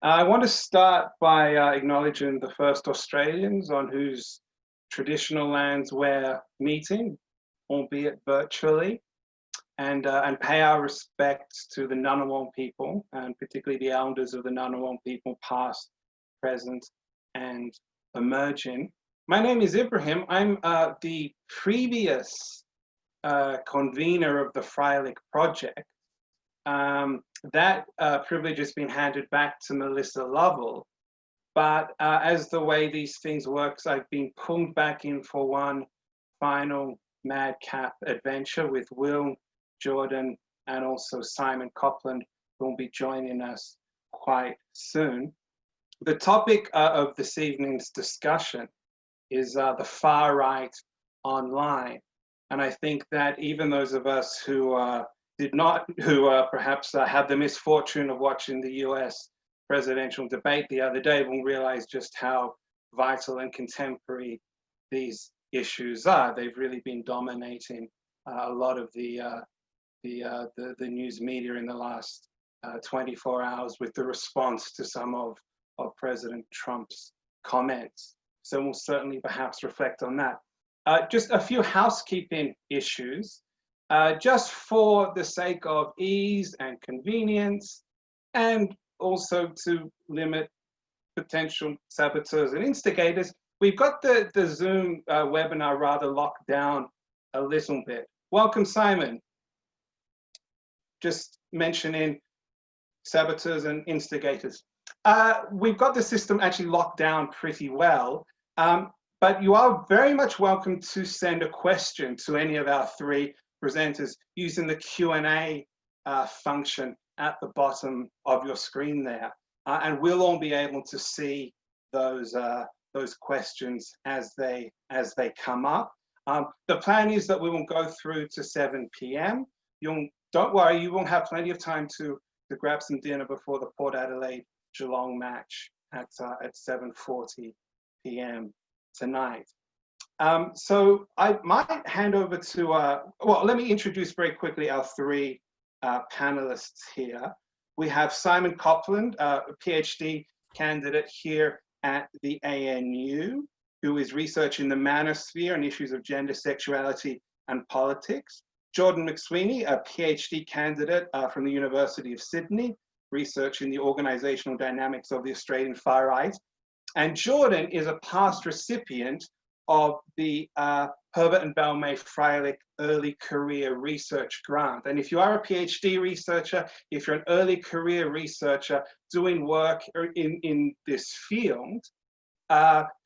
I want to start by acknowledging the first Australians on whose traditional lands we're meeting, albeit virtually, and pay our respects to the Ngunnawal people, and particularly the elders of the Ngunnawal people, past, present, and emerging. My name is Ibrahim. I'm the previous convener of the Freilich Project. That privilege has been handed back to Melissa Lovell, but as the way these things works, I've been pulled back in for one final madcap adventure with Will, Jordan, and also Simon Copland, who will be joining us quite soon. The topic of this evening's discussion is the far right online. And I think that even those of us who perhaps had the misfortune of watching the US presidential debate the other day will realize just how vital and contemporary these issues are. They've really been dominating a lot of the news media in the last 24 hours with the response to some of President Trump's comments. So we'll certainly perhaps reflect on that. Just a few housekeeping issues. Just for the sake of ease and convenience, and also to limit potential saboteurs and instigators, we've got the Zoom webinar rather locked down a little bit. Welcome, Simon. Just mentioning saboteurs and instigators. We've got the system actually locked down pretty well, but you are very much welcome to send a question to any of our three presenters using the Q&A function at the bottom of your screen there, and we'll all be able to see those questions as they come up. The plan is that we will go through to 7 p.m. Don't worry, you will have plenty of time to grab some dinner before the Port Adelaide Geelong match at 7:40 p.m. tonight. So I might hand over to, well, let me introduce very quickly our three panelists here. We have Simon Copland, a PhD candidate here at the ANU, who is researching the manosphere and issues of gender, sexuality, and politics. Jordan McSwiney, a PhD candidate from the University of Sydney, researching the organisational dynamics of the Australian far right. And Jordan is a past recipient of the Herbert and Belmay Freilich Early Career Research Grant. And if you are a PhD researcher, if you're an early career researcher doing work in this field,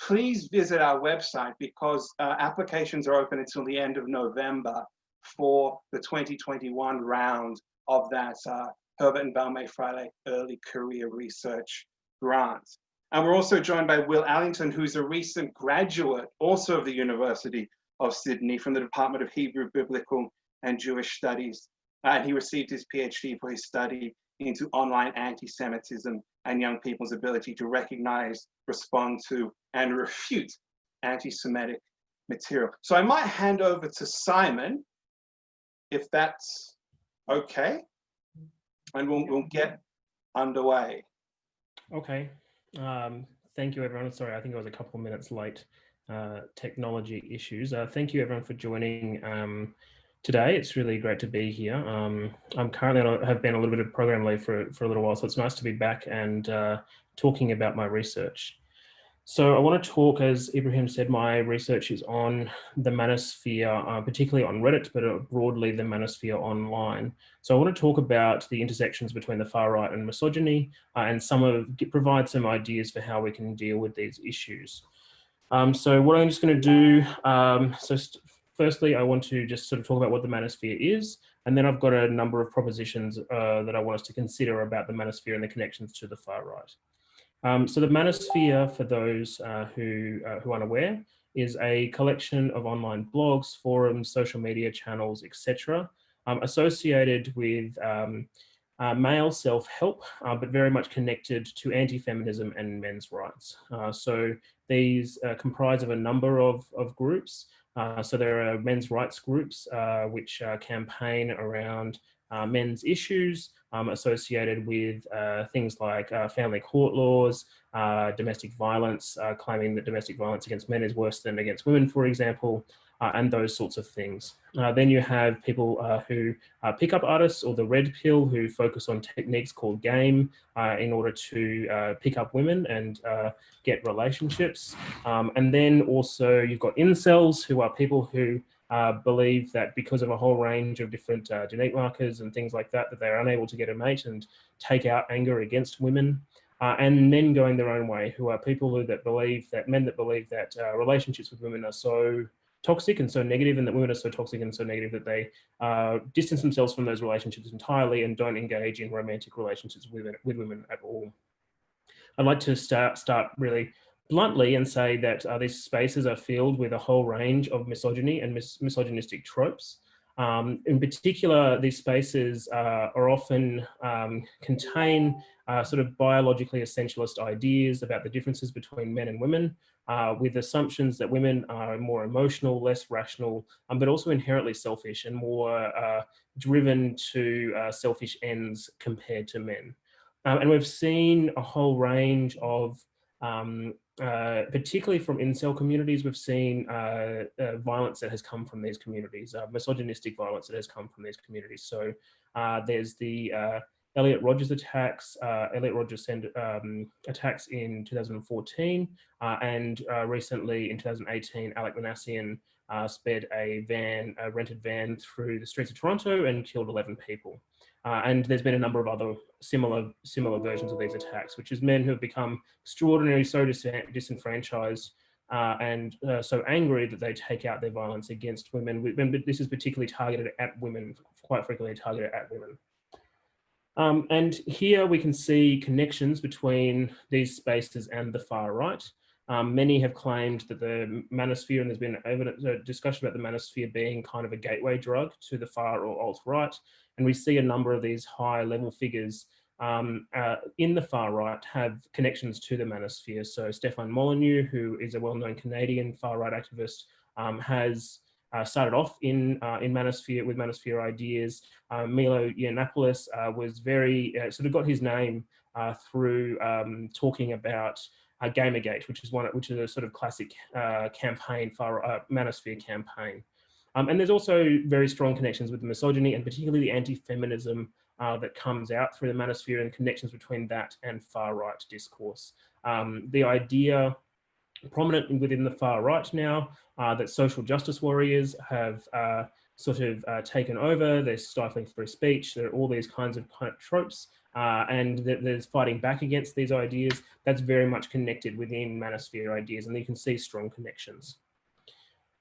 please visit our website, because applications are open until the end of November for the 2021 round of that Herbert and Belmay Freilich Early Career Research Grant. And we're also joined by Will Allington, who's a recent graduate, also of the University of Sydney, from the Department of Hebrew, Biblical, and Jewish Studies. And he received his PhD for his study into online anti-Semitism and young people's ability to recognize, respond to, and refute anti-Semitic material. So I might hand over to Simon, if that's okay, and we'll get underway. Okay. Thank you, everyone. Sorry, I think I was a couple of minutes late. Technology issues. Thank you, everyone, for joining today. It's really great to be here. I'm currently have been a little bit of program leave for a little while, so it's nice to be back and talking about my research. So I want to talk, as Ibrahim said, my research is on the manosphere, particularly on Reddit, but broadly the manosphere online. So I want to talk about the intersections between the far right and misogyny, and provide some ideas for how we can deal with these issues. So what I'm just going to do, firstly, I want to just sort of talk about what the manosphere is, and then I've got a number of propositions that I want us to consider about the manosphere and the connections to the far right. So the manosphere, for those who are unaware, is a collection of online blogs, forums, social media channels, etc., associated with male self-help, but very much connected to anti-feminism and men's rights. So these comprise of a number of groups. So there are men's rights groups which campaign around men's issues associated with things like family court laws, domestic violence, claiming that domestic violence against men is worse than against women, for example, and those sorts of things. Then you have people who pickup artists, or the red pill, who focus on techniques called game in order to pick up women and get relationships. And then also you've got incels, who are people who believe that because of a whole range of different genetic markers and things like that, that they're unable to get a mate and take out anger against women. And men going their own way, who are people that believe that, men that believe that relationships with women are so toxic and so negative, and that women are so toxic and so negative that they distance themselves from those relationships entirely and don't engage in romantic relationships with women at all. I'd like to start really bluntly and say that these spaces are filled with a whole range of misogyny and misogynistic tropes. In particular, these spaces are often contain sort of biologically essentialist ideas about the differences between men and women, with assumptions that women are more emotional, less rational, but also inherently selfish and more driven to selfish ends compared to men. And we've seen a whole range of particularly from incel communities, we've seen violence that has come from these communities, misogynistic violence that has come from these communities. So there's the Elliot Rodgers attacks, attacks in 2014, and recently in 2018, Alec Manassian sped a rented van through the streets of Toronto and killed 11 people. And there's been a number of other similar versions of these attacks, which is men who have become extraordinarily so disenfranchised and so angry that they take out their violence against women. But this is particularly targeted at women, quite frequently targeted at women. And here we can see connections between these spaces and the far right. Many have claimed that the manosphere, and there's been discussion about the manosphere being kind of a gateway drug to the far or alt-right. And we see a number of these high-level figures in the far right have connections to the manosphere. So Stefan Molyneux, who is a well-known Canadian far-right activist, has started off in manosphere with manosphere ideas. Milo Yiannopoulos was very sort of got his name through talking about Gamergate, which is a sort of classic campaign, manosphere campaign. And there's also very strong connections with the misogyny, and particularly the anti-feminism that comes out through the manosphere, and connections between that and far-right discourse. The idea prominent within the far right now that social justice warriors have sort of taken over, they're stifling free speech, there are all these kinds of tropes, and there's fighting back against these ideas. That's very much connected within manosphere ideas, and you can see strong connections.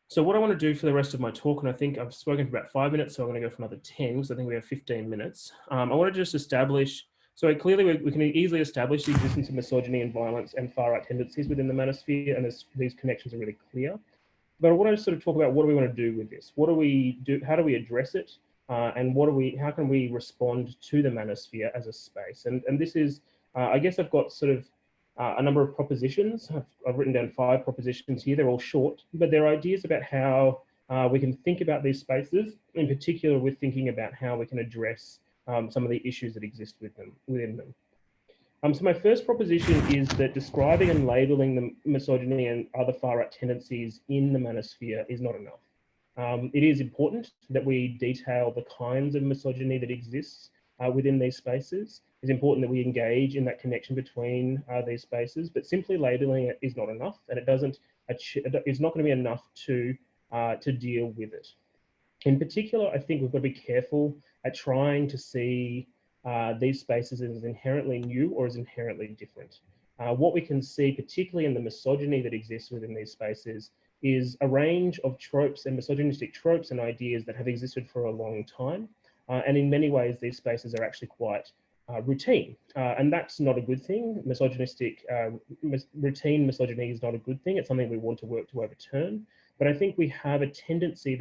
So what I want to do for the rest of my talk, and I think I've spoken for about 5 minutes, so I'm going to go for another 10, because I think we have 15 minutes. I want to just establish, so clearly we can easily establish the existence of misogyny and violence and far-right tendencies within the manosphere, and these connections are really clear. But I want to sort of talk about, what do we want to do with this? What do we do? How do we address it? And how can we respond to the manosphere as a space? And this is, I guess I've got sort of a number of propositions. I've written down 5 propositions here. They're all short, but they're ideas about how we can think about these spaces. In particular, with thinking about how we can address some of the issues that exist within them. So my first proposition is that describing and labelling the misogyny and other far-right tendencies in the manosphere is not enough. It is important that we detail the kinds of misogyny that exists within these spaces. It's important that we engage in that connection between these spaces, but simply labelling it is not enough, and it's not going to be enough to deal with it. In particular, I think we've got to be careful at trying to see these spaces as inherently new or as inherently different. What we can see, particularly in the misogyny that exists within these spaces, is a range of tropes and misogynistic tropes and ideas that have existed for a long time. And in many ways, these spaces are actually quite routine. And that's not a good thing. Routine misogyny is not a good thing. It's something we want to work to overturn. But I think we have a tendency,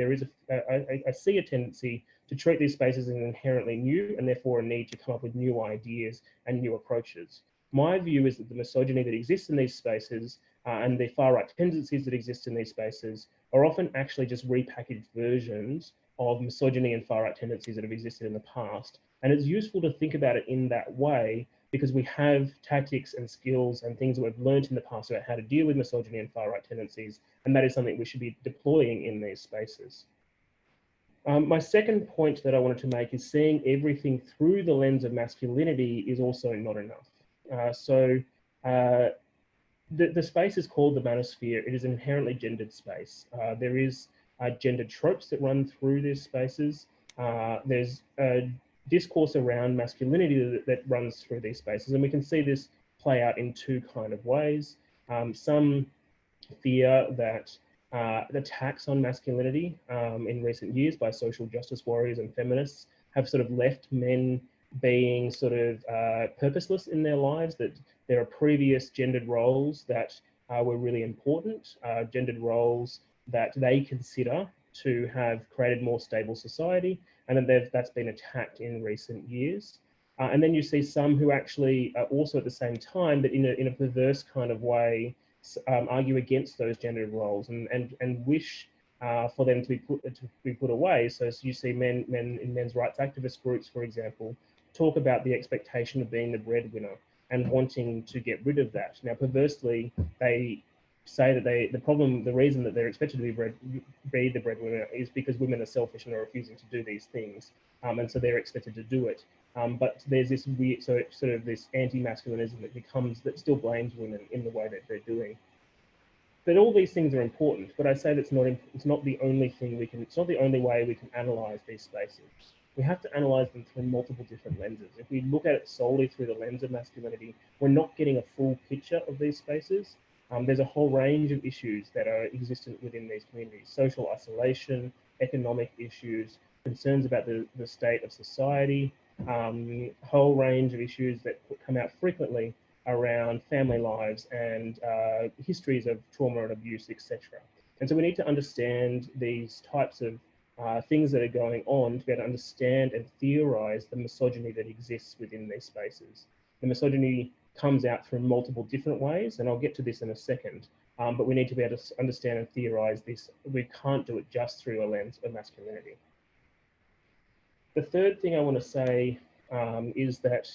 I see a tendency to treat these spaces as inherently new, and therefore a need to come up with new ideas and new approaches. My view is that the misogyny that exists in these spaces and the far-right tendencies that exist in these spaces are often actually just repackaged versions of misogyny and far-right tendencies that have existed in the past. And it's useful to think about it in that way because we have tactics and skills and things that we've learned in the past about how to deal with misogyny and far-right tendencies, and that is something we should be deploying in these spaces. My second point that I wanted to make is seeing everything through the lens of masculinity is also not enough. The space is called the manosphere. It is an inherently gendered space. There is gendered tropes that run through these spaces. There's a discourse around masculinity that runs through these spaces, and we can see this play out in two kind of ways. Some fear that attacks on masculinity in recent years by social justice warriors and feminists have sort of left men being sort of purposeless in their lives, that there are previous gendered roles that were really important, gendered roles that they consider to have created more stable society, and that that's been attacked in recent years. And then you see some who actually also at the same time, but in a perverse kind of way, argue against those gendered roles and wish for them to be put away. So you see men in men's rights activist groups, for example, talk about the expectation of being the breadwinner and wanting to get rid of that. Now, perversely, they say that the reason that they're expected to be the breadwinner is because women are selfish and are refusing to do these things, and so they're expected to do it. But there's this weird, sort of this anti-masculinism that still blames women in the way that they're doing. But all these things are important. But I say that it's not the only thing it's not the only way we can analyze these spaces. We have to analyze them through multiple different lenses. If we look at it solely through the lens of masculinity, we're not getting a full picture of these spaces. There's a whole range of issues that are existent within these communities: social isolation, economic issues, concerns about the state of society, whole range of issues that come out frequently around family lives and histories of trauma and abuse, etc. And so we need to understand these types of things that are going on to be able to understand and theorize the misogyny that exists within these spaces. The misogyny comes out through multiple different ways, and I'll get to this in a second, but we need to be able to understand and theorize this. We can't do it just through a lens of masculinity. The third thing I want to say is that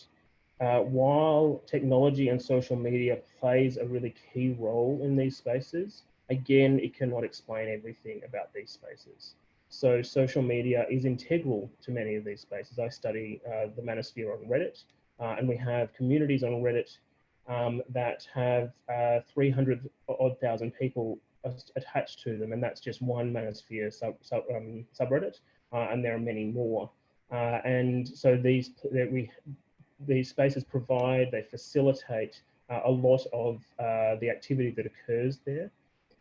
while technology and social media plays a really key role in these spaces, again, it cannot explain everything about these spaces. So social media is integral to many of these spaces. I study the manosphere on Reddit, and we have communities on Reddit that have 300,000 people attached to them, and that's just one manosphere subreddit, and there are many more. And so these spaces they facilitate a lot of the activity that occurs there.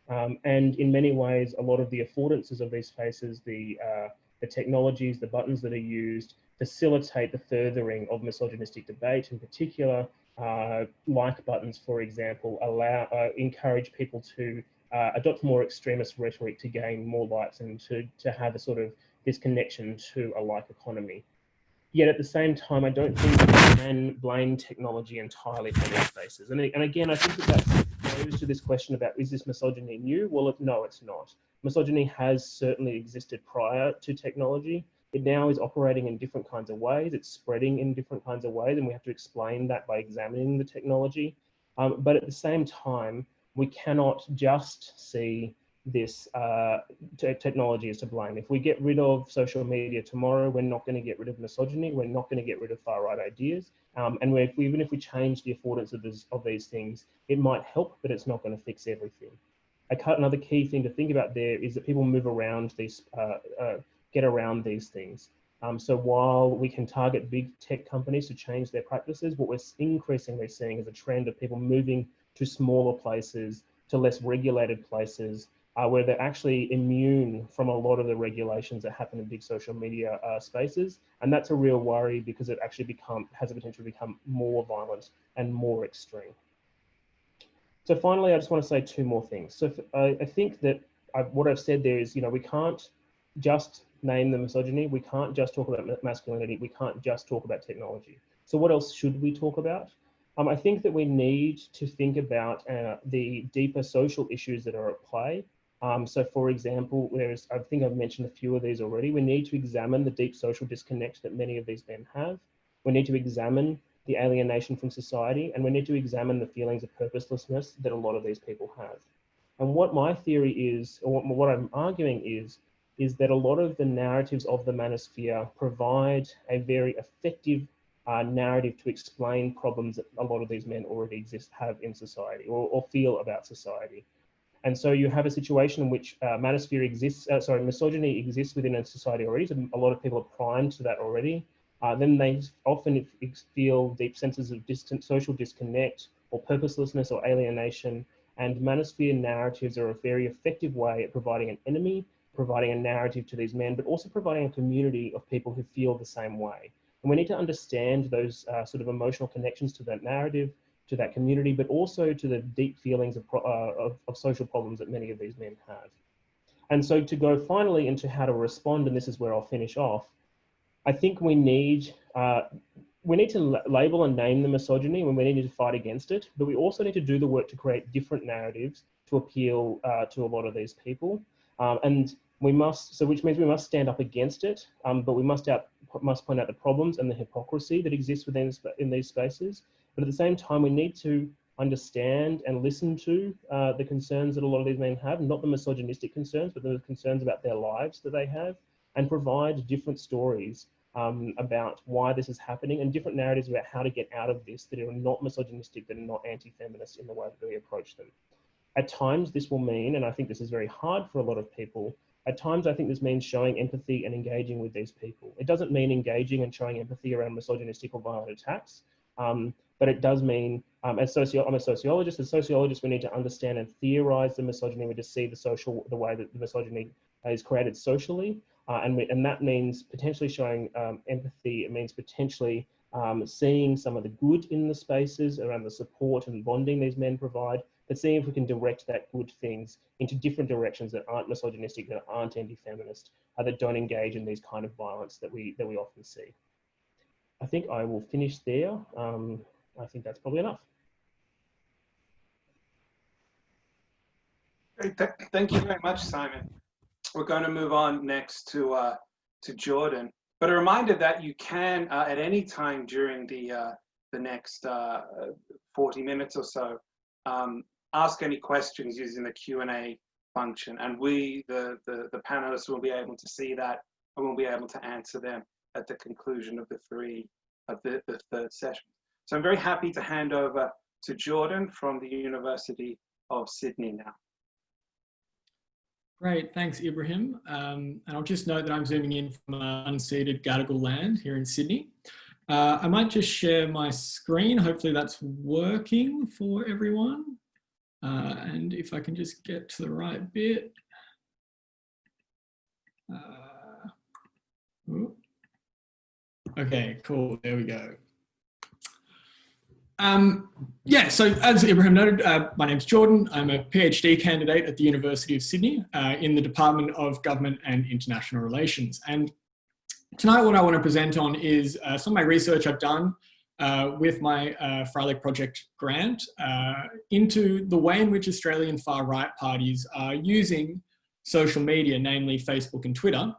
And in many ways, a lot of the affordances of these spaces, the technologies, the buttons that are used, facilitate the furthering of misogynistic debate. In particular, like buttons, for example, encourage people to adopt more extremist rhetoric to gain more likes and to have a sort of this connection to a like economy. Yet at the same time, I don't think we can blame technology entirely for these spaces. And again, I think that goes to this question about, is this misogyny new? Well, no, it's not. Misogyny has certainly existed prior to technology. It now is operating in different kinds of ways. It's spreading in different kinds of ways, and we have to explain that by examining the technology. But at the same time, we cannot just see this technology is to blame. If we get rid of social media tomorrow, we're not going to get rid of misogyny. We're not going to get rid of far-right ideas. And even if we change the affordance of these things, it might help, but it's not going to fix everything. Another key thing to think about there is that people move around these, get around these things. So while we can target big tech companies to change their practices, what we're increasingly seeing is a trend of people moving to smaller places, to less regulated places, where they're actually immune from a lot of the regulations that happen in big social media spaces. And that's a real worry because it actually has the potential to become more violent and more extreme. So finally, I just want to say two more things. So I think that what I've said there is, we can't just name the misogyny. We can't just talk about masculinity. We can't just talk about technology. So what else should we talk about? I think that we need to think about the deeper social issues that are at play. So for example, I think I've mentioned a few of these already. We need to examine the deep social disconnect that many of these men have. We need to examine the alienation from society, and we need to examine the feelings of purposelessness that a lot of these people have. And what my theory is, or what I'm arguing is that a lot of the narratives of the manosphere provide a very effective narrative to explain problems that a lot of these men already have in society or feel about society. And so you have a situation in which misogyny exists within a society already. So a lot of people are primed to that already. Then they often feel deep senses of social disconnect or purposelessness or alienation. And manosphere narratives are a very effective way at providing an enemy, providing a narrative to these men, but also providing a community of people who feel the same way. And we need to understand those sort of emotional connections to that narrative, to that community, but also to the deep feelings of social problems that many of these men have. And so to go finally into how to respond, and this is where I'll finish off, I think we need to label and name the misogyny, and we need to fight against it, but we also need to do the work to create different narratives to appeal to a lot of these people. Which means we must stand up against it, but we must point out the problems and the hypocrisy that exists in these spaces. But at the same time, we need to understand and listen to the concerns that a lot of these men have, not the misogynistic concerns, but the concerns about their lives that they have, and provide different stories about why this is happening and different narratives about how to get out of this that are not misogynistic, that are not anti-feminist in the way that we approach them. At times, this will mean, and I think this is very hard for a lot of people, at times I think this means showing empathy and engaging with these people. It doesn't mean engaging and showing empathy around misogynistic or violent attacks, but it does mean, I'm a sociologist, as sociologists we need to understand and theorize the misogyny, we just see the way that the misogyny is created socially, and that means potentially showing empathy. It means potentially seeing some of the good in the spaces around the support and bonding these men provide, but seeing if we can direct that good things into different directions that aren't misogynistic, that aren't anti-feminist, that don't engage in these kind of violence that we often see. I think I will finish there. I think that's probably enough. Great. Thank you very much, Simon. We're going to move on next to Jordan. But a reminder that you can, at any time during the next 40 minutes or so, ask any questions using the Q&A function, and we, the panelists, will be able to see that and we'll be able to answer them at the conclusion of the third session. So I'm very happy to hand over to Jordan from the University of Sydney now. Great, thanks Ibrahim. And I'll just note that I'm zooming in from unceded Gadigal land here in Sydney. I might just share my screen. Hopefully that's working for everyone. And if I can just get to the right bit. Okay, cool, there we go. Yeah, so as Ibrahim noted, my name's Jordan. I'm a PhD candidate at the University of Sydney in the Department of Government and International Relations. And tonight what I want to present on is some of my research I've done with my Freilich Project grant into the way in which Australian far-right parties are using social media, namely Facebook and Twitter,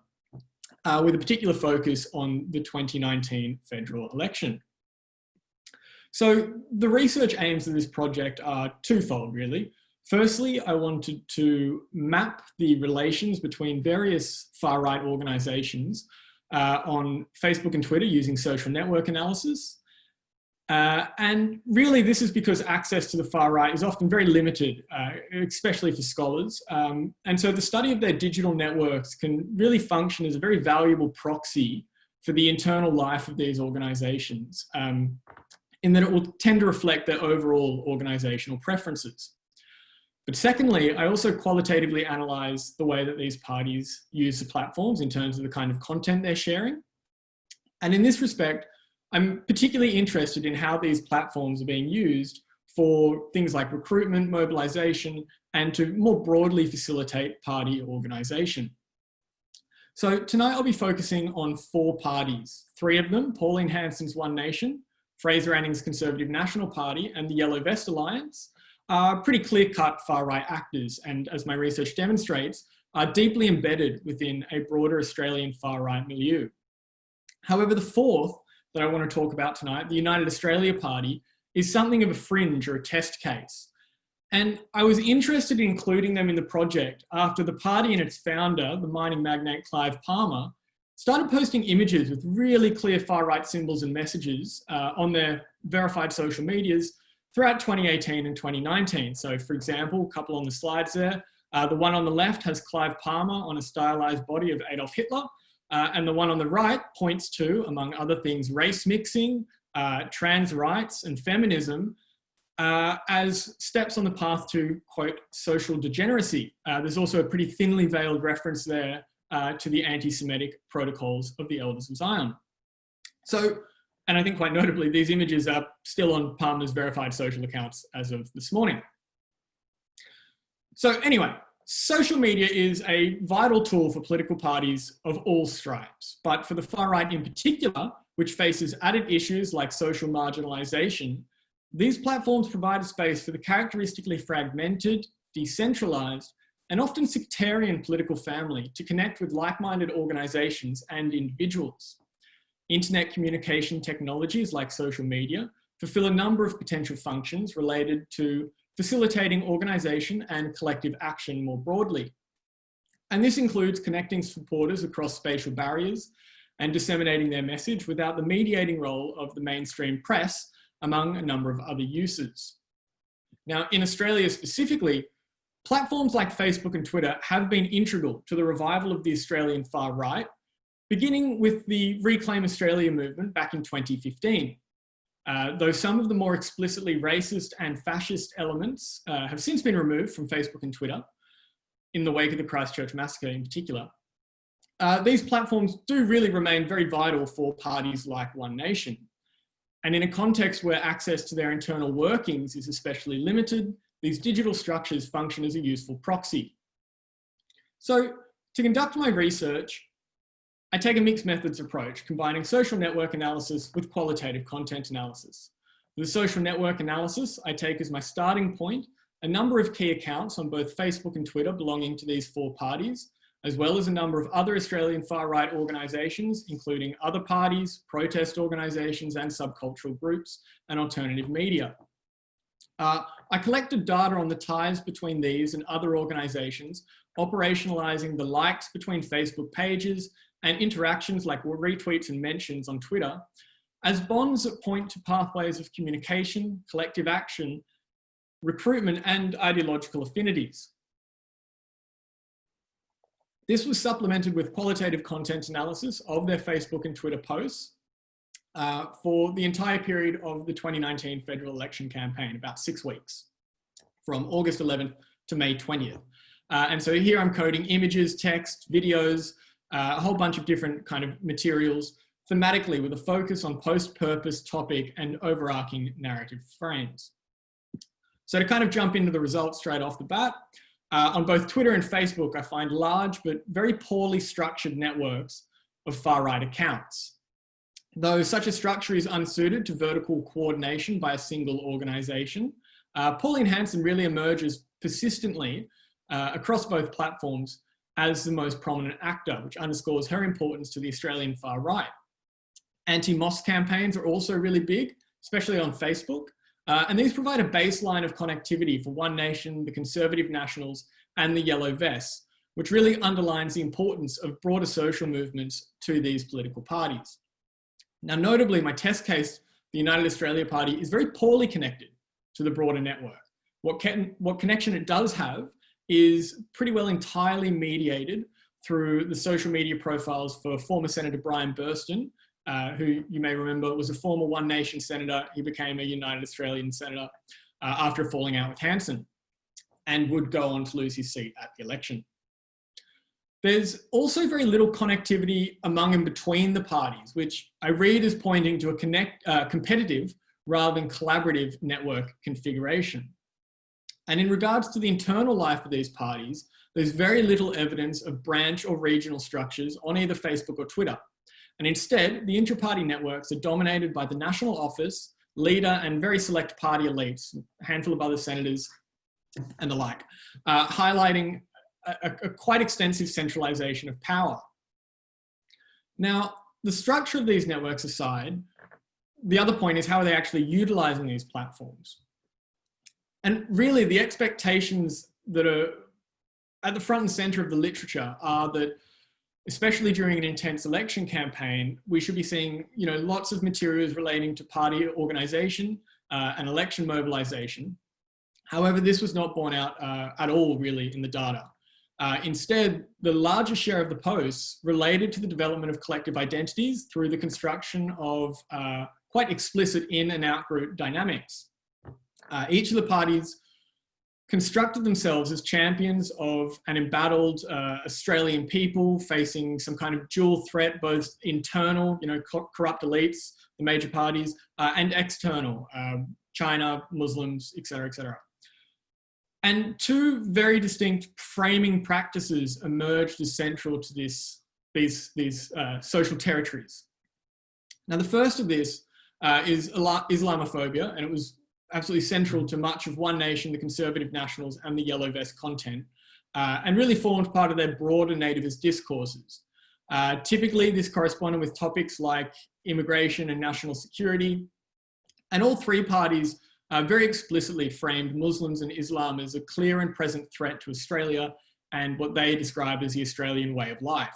with a particular focus on the 2019 federal election. So the research aims of this project are twofold, really. Firstly, I wanted to map the relations between various far-right organisations on Facebook and Twitter using social network analysis. And really, this is because access to the far right is often very limited, especially for scholars. And so the study of their digital networks can really function as a very valuable proxy for the internal life of these organisations, in that it will tend to reflect their overall organisational preferences. But secondly, I also qualitatively analyse the way that these parties use the platforms in terms of the kind of content they're sharing. And in this respect, I'm particularly interested in how these platforms are being used for things like recruitment, mobilisation, and to more broadly facilitate party organisation. So tonight I'll be focusing on 4 parties, 3 of them, Pauline Hanson's One Nation, Fraser Anning's Conservative National Party, and the Yellow Vest Alliance, are pretty clear-cut far-right actors, and as my research demonstrates, are deeply embedded within a broader Australian far-right milieu. However, the fourth that I want to talk about tonight, the United Australia Party, is something of a fringe or a test case. And I was interested in including them in the project after the party and its founder, the mining magnate Clive Palmer, started posting images with really clear far-right symbols and messages on their verified social medias throughout 2018 and 2019. So for example, a couple on the slides there. The one on the left has Clive Palmer on a stylized body of Adolf Hitler. And the one on the right points to, among other things, race mixing, trans rights and feminism as steps on the path to, quote, social degeneracy. There's also a pretty thinly veiled reference there to the anti-Semitic protocols of the Elders of Zion. So, and I think quite notably, these images are still on Palmer's verified social accounts as of this morning. So anyway, social media is a vital tool for political parties of all stripes, but for the far right in particular, which faces added issues like social marginalisation, these platforms provide a space for the characteristically fragmented, decentralised, and often sectarian political family to connect with like-minded organisations and individuals. Internet communication technologies like social media fulfil a number of potential functions related to facilitating organisation and collective action more broadly. And this includes connecting supporters across spatial barriers and disseminating their message without the mediating role of the mainstream press, among a number of other uses. Now, in Australia specifically, platforms like Facebook and Twitter have been integral to the revival of the Australian far right, beginning with the Reclaim Australia movement back in 2015. Though some of the more explicitly racist and fascist elements have since been removed from Facebook and Twitter, in the wake of the Christchurch massacre in particular, these platforms do really remain very vital for parties like One Nation. And in a context where access to their internal workings is especially limited, these digital structures function as a useful proxy. So to conduct my research, I take a mixed methods approach, combining social network analysis with qualitative content analysis. For the social network analysis, I take as my starting point a number of key accounts on both Facebook and Twitter belonging to these four parties, as well as a number of other Australian far-right organisations, including other parties, protest organisations and subcultural groups, and alternative media. I collected data on the ties between these and other organisations, operationalising the likes between Facebook pages and interactions like retweets and mentions on Twitter as bonds that point to pathways of communication, collective action, recruitment, and ideological affinities. This was supplemented with qualitative content analysis of their Facebook and Twitter posts for the entire period of the 2019 federal election campaign, about 6 weeks, from August 11th to May 20th. And so here I'm coding images, text, videos, a whole bunch of different kind of materials thematically with a focus on post-purpose, topic, and overarching narrative frames. So to kind of jump into the results straight off the bat, on both Twitter and Facebook, I find large but very poorly structured networks of far-right accounts. Though such a structure is unsuited to vertical coordination by a single organisation, Pauline Hanson really emerges persistently across both platforms as the most prominent actor, which underscores her importance to the Australian far right. Anti-Moss campaigns are also really big, especially on Facebook. And these provide a baseline of connectivity for One Nation, the Conservative Nationals, and the Yellow Vests, which really underlines the importance of broader social movements to these political parties. Now, notably, my test case, the United Australia Party, is very poorly connected to the broader network. What connection it does have is pretty well entirely mediated through the social media profiles for former Senator Brian Burston, who you may remember was a former One Nation senator. He became a United Australian senator after falling out with Hanson and would go on to lose his seat at the election. There's also very little connectivity among and between the parties, which I read as pointing to a competitive rather than collaborative network configuration. And in regards to the internal life of these parties, there's very little evidence of branch or regional structures on either Facebook or Twitter. And instead, the intra-party networks are dominated by the national office, leader and very select party elites, a handful of other senators and the like, highlighting a quite extensive centralization of power. Now, the structure of these networks aside, the other point is how are they actually utilizing these platforms? And really the expectations that are at the front and center of the literature are that, especially during an intense election campaign, we should be seeing, lots of materials relating to party organization and election mobilization. However, this was not borne out at all really in the data. Instead, the larger share of the posts related to the development of collective identities through the construction of quite explicit in and out group dynamics. Each of the parties constructed themselves as champions of an embattled Australian people facing some kind of dual threat, both internal, corrupt elites, the major parties, and external, China, Muslims, etc., etc. And two very distinct framing practices emerged as central to these social territories. Now, the first of this is Islamophobia, and it was absolutely central to much of One Nation, the Conservative Nationals, and the Yellow Vest content, and really formed part of their broader nativist discourses. Typically, this corresponded with topics like immigration and national security, and all three parties very explicitly framed Muslims and Islam as a clear and present threat to Australia and what they described as the Australian way of life.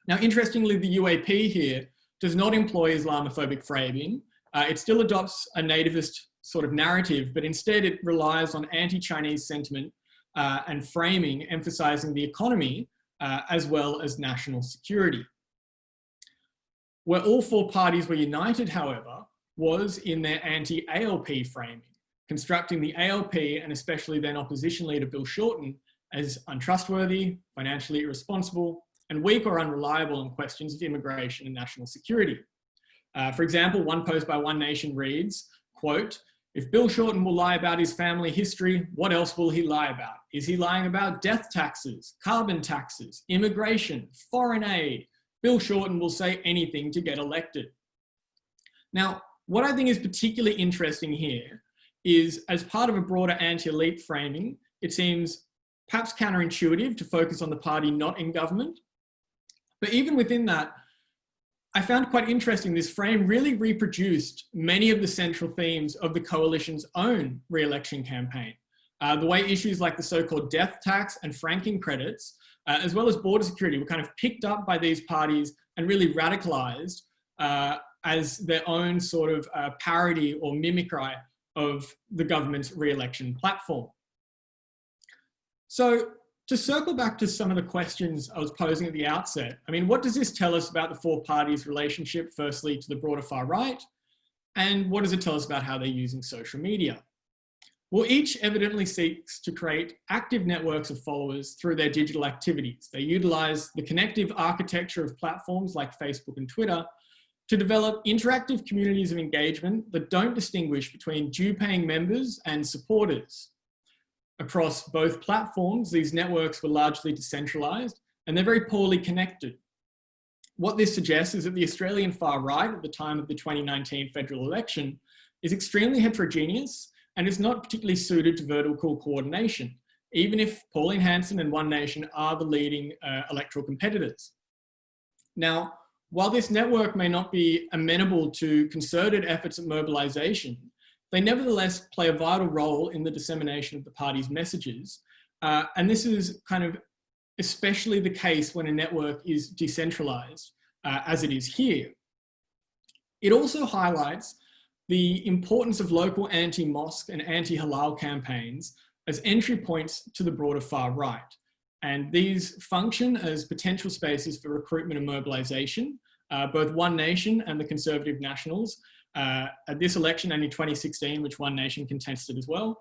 Now, interestingly, the UAP here does not employ Islamophobic framing. It still adopts a nativist sort of narrative, but instead it relies on anti-Chinese sentiment and framing, emphasizing the economy as well as national security. Where all four parties were united, however, was in their anti-ALP framing, constructing the ALP and especially then opposition leader Bill Shorten as untrustworthy, financially irresponsible, and weak or unreliable on questions of immigration and national security. For example, one post by One Nation reads, quote, "If Bill Shorten will lie about his family history, what else will he lie about? Is he lying about death taxes, carbon taxes, immigration, foreign aid? Bill Shorten will say anything to get elected." Now, what I think is particularly interesting here is, as part of a broader anti-elite framing, it seems perhaps counterintuitive to focus on the party not in government. But even within that, I found quite interesting this frame really reproduced many of the central themes of the coalition's own re-election campaign. The way issues like the so-called death tax and franking credits, as well as border security, were kind of picked up by these parties and really radicalized as their own sort of parody or mimicry of the government's re-election platform. So to circle back to some of the questions I was posing at the outset, I mean, what does this tell us about the four parties' relationship, firstly, to the broader far right? And what does it tell us about how they're using social media? Well, each evidently seeks to create active networks of followers through their digital activities. They utilize the connective architecture of platforms like Facebook and Twitter to develop interactive communities of engagement that don't distinguish between due-paying members and supporters. Across both platforms, these networks were largely decentralized and they're very poorly connected. What this suggests is that the Australian far right at the time of the 2019 federal election is extremely heterogeneous and is not particularly suited to vertical coordination, even if Pauline Hanson and One Nation are the leading electoral competitors. Now, while this network may not be amenable to concerted efforts at mobilisation, they nevertheless play a vital role in the dissemination of the party's messages. And this is kind of especially the case when a network is decentralised, as it is here. It also highlights the importance of local anti-mosque and anti-halal campaigns as entry points to the broader far right. And these function as potential spaces for recruitment and mobilisation. Both One Nation and the Conservative Nationals, at this election and in 2016, which One Nation contested as well,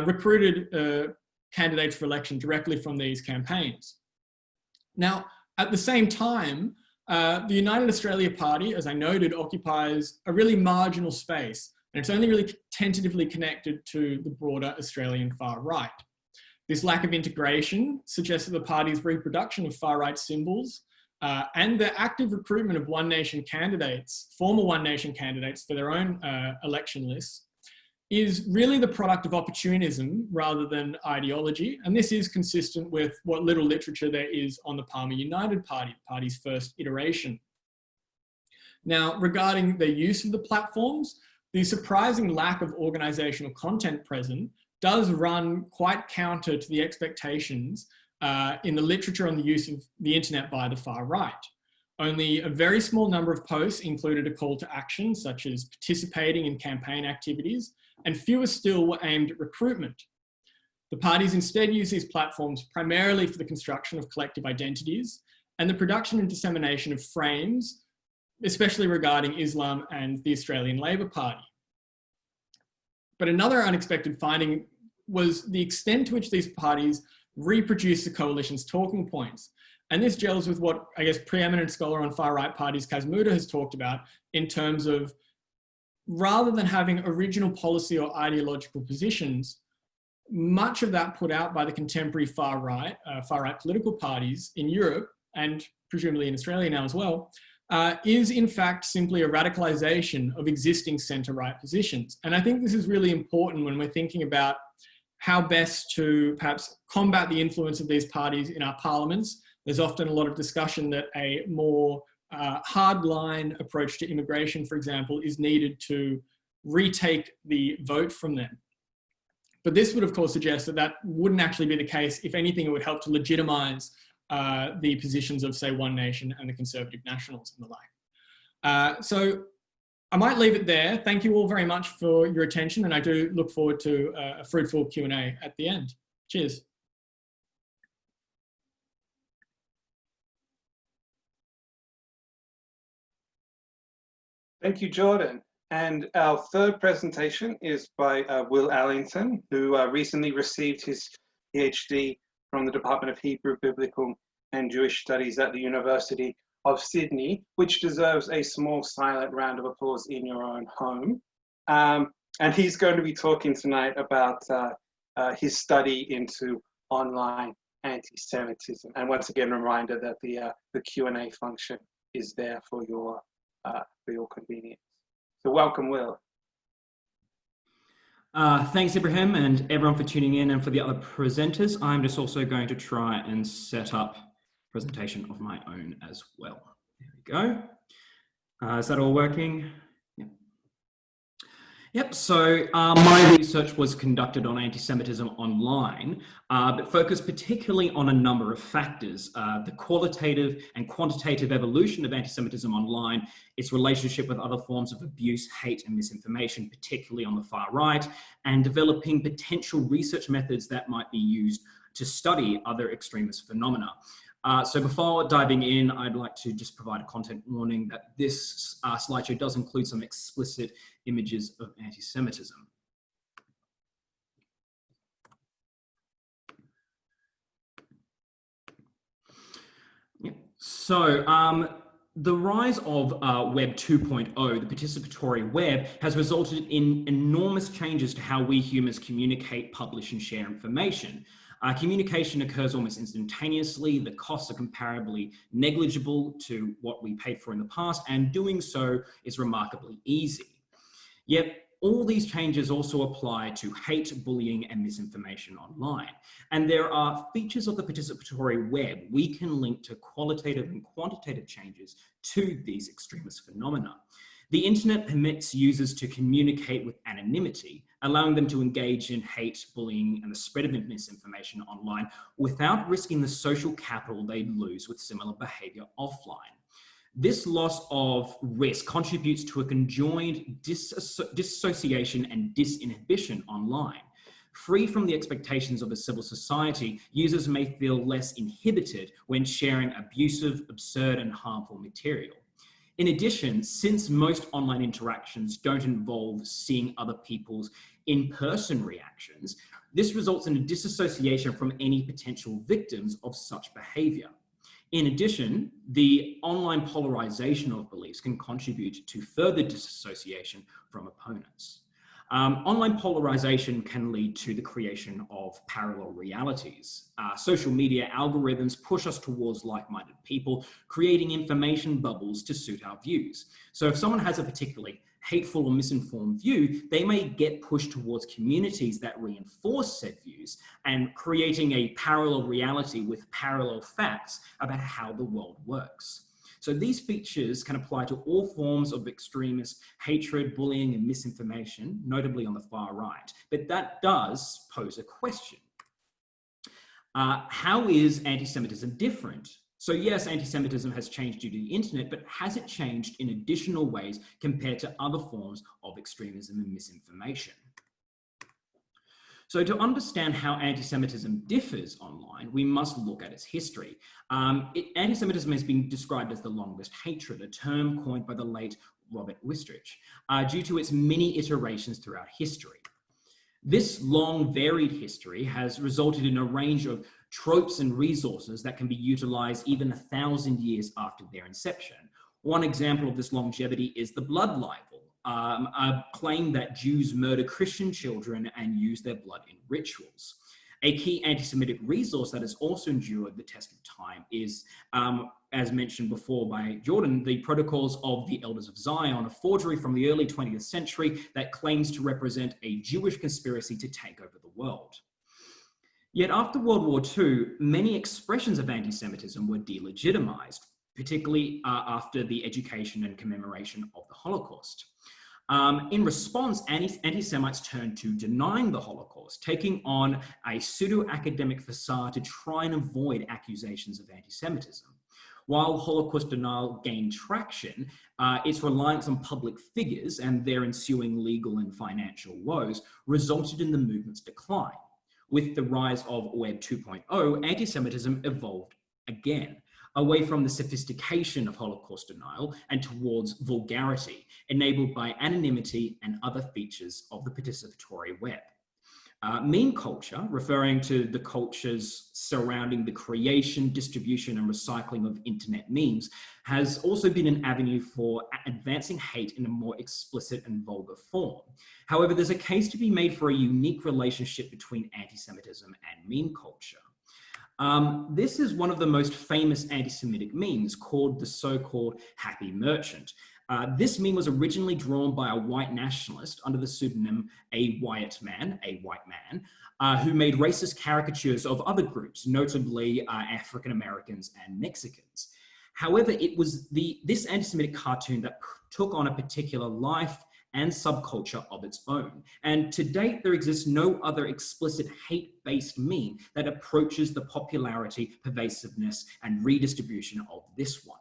recruited candidates for election directly from these campaigns. Now, at the same time, the United Australia Party, as I noted, occupies a really marginal space, and it's only really tentatively connected to the broader Australian far right. This lack of integration suggests that the party's reproduction of far right symbols and the active recruitment of One Nation candidates, former One Nation candidates for their own election lists, is really the product of opportunism rather than ideology. And this is consistent with what little literature there is on the Palmer United Party, the party's first iteration. Now, regarding the use of the platforms, the surprising lack of organisational content present does run quite counter to the expectations in the literature on the use of the internet by the far right. Only a very small number of posts included a call to action, such as participating in campaign activities, and fewer still were aimed at recruitment. The parties instead use these platforms primarily for the construction of collective identities and the production and dissemination of frames, especially regarding Islam and the Australian Labor Party. But another unexpected finding was the extent to which these parties reproduce the coalition's talking points. And this gels with what, I guess, preeminent scholar on far-right parties, Kaz Muda, has talked about in terms of, rather than having original policy or ideological positions, much of that put out by the contemporary far-right political parties in Europe, and presumably in Australia now as well, is in fact simply a radicalization of existing centre-right positions. And I think this is really important when we're thinking about how best to perhaps combat the influence of these parties in our parliaments. There's often a lot of discussion that a more hardline approach to immigration, for example, is needed to retake the vote from them. But this would, of course, suggest that that wouldn't actually be the case. If anything, it would help to legitimise the positions of, say, One Nation and the Conservative Nationals and the like. So I might leave it there. Thank you all very much for your attention, and I do look forward to a fruitful Q&A at the end. Cheers. Thank you, Jordan. And our third presentation is by Will Allington, who recently received his PhD from the Department of Hebrew, Biblical and Jewish Studies at the University of Sydney, which deserves a small silent round of applause in your own home. And he's going to be talking tonight about his study into online anti-Semitism. And once again, a reminder that the Q&A function is there for your convenience. So welcome, Will. Thanks, Ibrahim, and everyone for tuning in, and for the other presenters. I'm just also going to try and set up a presentation of my own as well. There we go. Is that all working? Yep, so my research was conducted on anti-Semitism online, but focused particularly on a number of factors: the qualitative and quantitative evolution of anti-Semitism online, its relationship with other forms of abuse, hate, and misinformation, particularly on the far right, and developing potential research methods that might be used to study other extremist phenomena. So before diving in, I'd like to just provide a content warning that this slideshow does include some explicit images of anti-Semitism. Yep. So the rise of Web 2.0, the participatory web, has resulted in enormous changes to how we humans communicate, publish, and share information. Communication occurs almost instantaneously. The costs are comparably negligible to what we paid for in the past, and doing so is remarkably easy. Yet, all these changes also apply to hate, bullying, and misinformation online. And there are features of the participatory web we can link to qualitative and quantitative changes to these extremist phenomena. The internet permits users to communicate with anonymity, allowing them to engage in hate, bullying, and the spread of misinformation online without risking the social capital they'd lose with similar behavior offline. This loss of risk contributes to a conjoined dissociation and disinhibition online. Free from the expectations of a civil society, users may feel less inhibited when sharing abusive, absurd, and harmful material. In addition, since most online interactions don't involve seeing other people's in-person reactions, this results in a disassociation from any potential victims of such behavior. In addition, the online polarization of beliefs can contribute to further disassociation from opponents. Online polarization can lead to the creation of parallel realities. Social media algorithms push us towards like-minded people, creating information bubbles to suit our views. So if someone has a particularly hateful or misinformed view, they may get pushed towards communities that reinforce said views and creating a parallel reality with parallel facts about how the world works. So these features can apply to all forms of extremist hatred, bullying, and misinformation, notably on the far right. But that does pose a question. How is anti-Semitism different? So yes, anti-Semitism has changed due to the internet, but has it changed in additional ways compared to other forms of extremism and misinformation? So to understand how anti-Semitism differs online, we must look at its history. Anti-Semitism has been described as the longest hatred, a term coined by the late Robert Wistrich, due to its many iterations throughout history. This long, varied history has resulted in a range of tropes and resources that can be utilized even 1,000 years after their inception. One example of this longevity is the blood libel, a claim that Jews murder Christian children and use their blood in rituals. A key anti-Semitic resource that has also endured the test of time is, as mentioned before by Jordan, the Protocols of the Elders of Zion, a forgery from the early 20th century that claims to represent a Jewish conspiracy to take over the world. Yet after World War II, many expressions of anti-Semitism were delegitimized, particularly after the education and commemoration of the Holocaust. In response, anti-Semites turned to denying the Holocaust, taking on a pseudo-academic facade to try and avoid accusations of anti-Semitism. While Holocaust denial gained traction, its reliance on public figures and their ensuing legal and financial woes resulted in the movement's decline. With the rise of Web 2.0, anti-Semitism evolved again, away from the sophistication of Holocaust denial and towards vulgarity, enabled by anonymity and other features of the participatory web. Meme culture, referring to the cultures surrounding the creation, distribution, and recycling of internet memes, has also been an avenue for advancing hate in a more explicit and vulgar form. However, there's a case to be made for a unique relationship between anti-Semitism and meme culture. This is one of the most famous anti-Semitic memes, called the so-called Happy Merchant. This meme was originally drawn by a white nationalist under the pseudonym A White Man, who made racist caricatures of other groups, notably African Americans and Mexicans. However, it was this anti-Semitic cartoon that took on a particular life and subculture of its own. And to date, there exists no other explicit hate-based meme that approaches the popularity, pervasiveness, and redistribution of this one.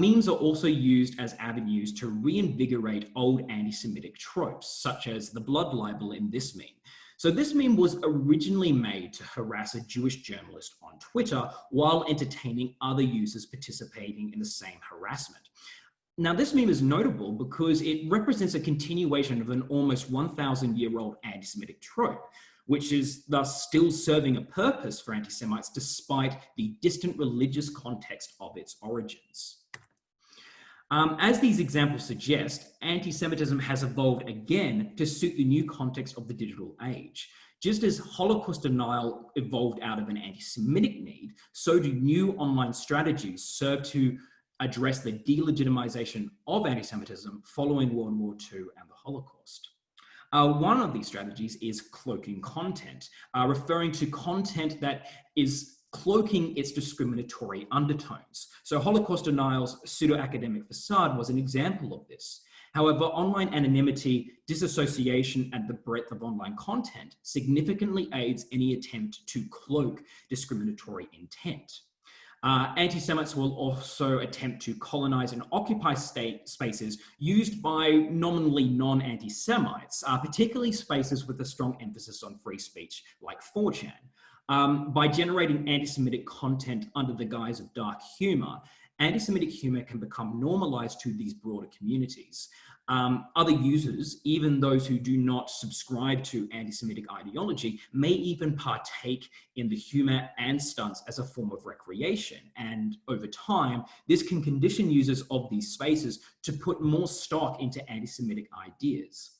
Memes are also used as avenues to reinvigorate old anti-Semitic tropes, such as the blood libel in this meme. So this meme was originally made to harass a Jewish journalist on Twitter while entertaining other users participating in the same harassment. Now, this meme is notable because it represents a continuation of an almost 1,000-year-old anti-Semitic trope, which is thus still serving a purpose for anti-Semites despite the distant religious context of its origins. As these examples suggest, anti-Semitism has evolved again to suit the new context of the digital age. Just as Holocaust denial evolved out of an anti-Semitic need, so do new online strategies serve to address the delegitimization of anti-Semitism following World War II and the Holocaust. One of these strategies is cloaking content, referring to content that is cloaking its discriminatory undertones. So Holocaust denial's pseudo-academic facade was an example of this. However, online anonymity, disassociation, and the breadth of online content significantly aids any attempt to cloak discriminatory intent. Anti-Semites will also attempt to colonize and occupy spaces used by nominally non-anti-Semites, particularly spaces with a strong emphasis on free speech like 4chan. By generating anti-Semitic content under the guise of dark humor, anti-Semitic humor can become normalized to these broader communities. Other users, even those who do not subscribe to anti-Semitic ideology, may even partake in the humor and stunts as a form of recreation. And over time, this can condition users of these spaces to put more stock into anti-Semitic ideas.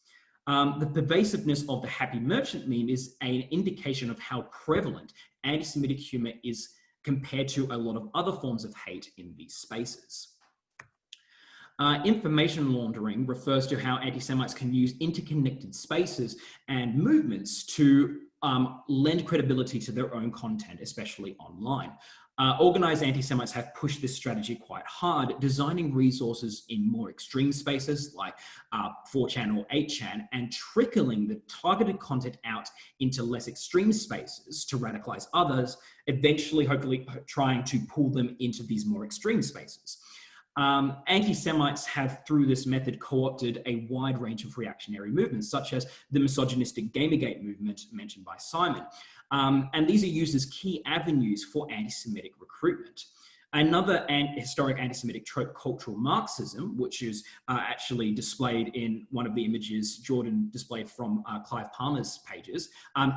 The pervasiveness of the happy merchant meme is an indication of how prevalent anti-Semitic humor is compared to a lot of other forms of hate in these spaces. Information laundering refers to how anti-Semites can use interconnected spaces and movements to lend credibility to their own content, especially online. Organised anti-Semites have pushed this strategy quite hard, designing resources in more extreme spaces like 4chan or 8chan, and trickling the targeted content out into less extreme spaces to radicalise others, eventually, hopefully, trying to pull them into these more extreme spaces. Anti-Semites have, through this method, co-opted a wide range of reactionary movements, such as the misogynistic Gamergate movement mentioned by Simon. And these are used as key avenues for anti-Semitic recruitment. Another historic anti-Semitic trope, cultural Marxism, which is actually displayed in one of the images Jordan displayed from Clive Palmer's pages,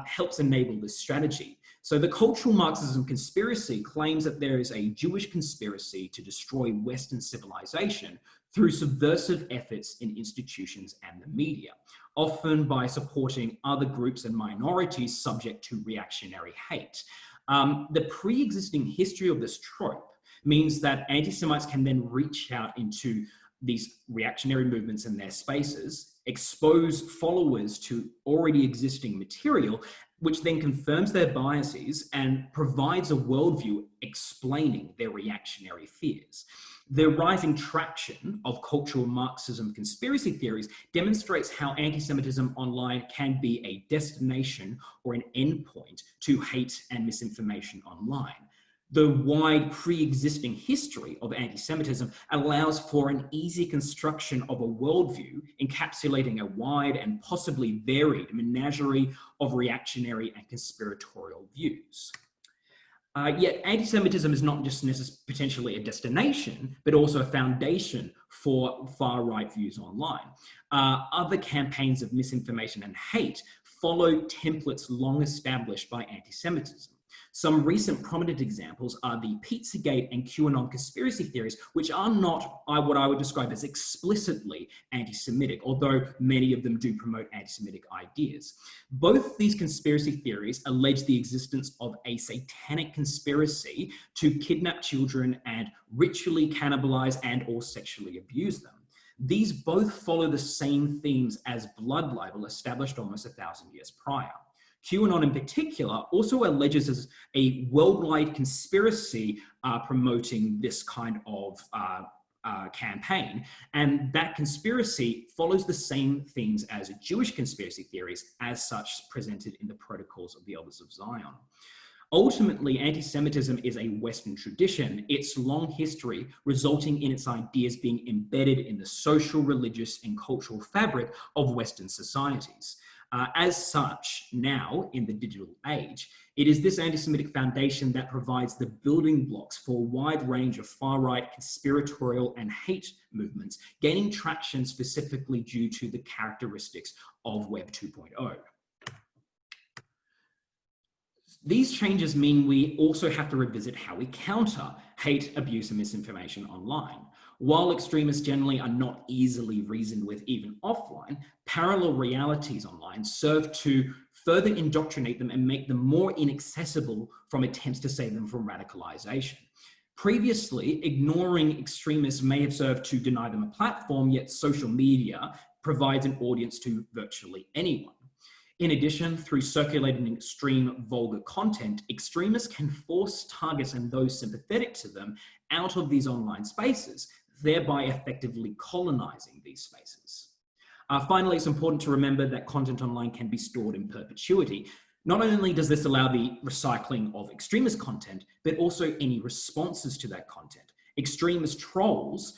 helps enable this strategy. So the cultural Marxism conspiracy claims that there is a Jewish conspiracy to destroy Western civilization through subversive efforts in institutions and the media, often by supporting other groups and minorities subject to reactionary hate. The pre-existing history of this trope means that anti-Semites can then reach out into these reactionary movements in their spaces, expose followers to already existing material, which then confirms their biases and provides a worldview explaining their reactionary fears. The rising traction of cultural Marxism conspiracy theories demonstrates how anti-Semitism online can be a destination or an endpoint to hate and misinformation online. The wide pre-existing history of anti-Semitism allows for an easy construction of a worldview encapsulating a wide and possibly varied menagerie of reactionary and conspiratorial views. Yet anti-Semitism is not just potentially a destination, but also a foundation for far-right views online. Other campaigns of misinformation and hate follow templates long established by anti-Semitism. Some recent prominent examples are the Pizzagate and QAnon conspiracy theories, which are not what I would describe as explicitly anti-Semitic, although many of them do promote anti-Semitic ideas. Both these conspiracy theories allege the existence of a satanic conspiracy to kidnap children and ritually cannibalize and or sexually abuse them. These both follow the same themes as blood libel established almost 1,000 years prior. QAnon in particular also alleges as a worldwide conspiracy promoting this kind of campaign. And that conspiracy follows the same themes as Jewish conspiracy theories, as such presented in the Protocols of the Elders of Zion. Ultimately, anti-Semitism is a Western tradition, its long history resulting in its ideas being embedded in the social, religious, and cultural fabric of Western societies. As such, now, in the digital age, it is this anti-Semitic foundation that provides the building blocks for a wide range of far-right conspiratorial and hate movements, gaining traction specifically due to the characteristics of Web 2.0. These changes mean we also have to revisit how we counter hate, abuse, and misinformation online. While extremists generally are not easily reasoned with even offline, parallel realities online serve to further indoctrinate them and make them more inaccessible from attempts to save them from radicalization. Previously, ignoring extremists may have served to deny them a platform, yet social media provides an audience to virtually anyone. In addition, through circulating extreme vulgar content, extremists can force targets and those sympathetic to them out of these online spaces, thereby effectively colonizing these spaces. Finally, it's important to remember that content online can be stored in perpetuity. Not only does this allow the recycling of extremist content, but also any responses to that content. Extremist trolls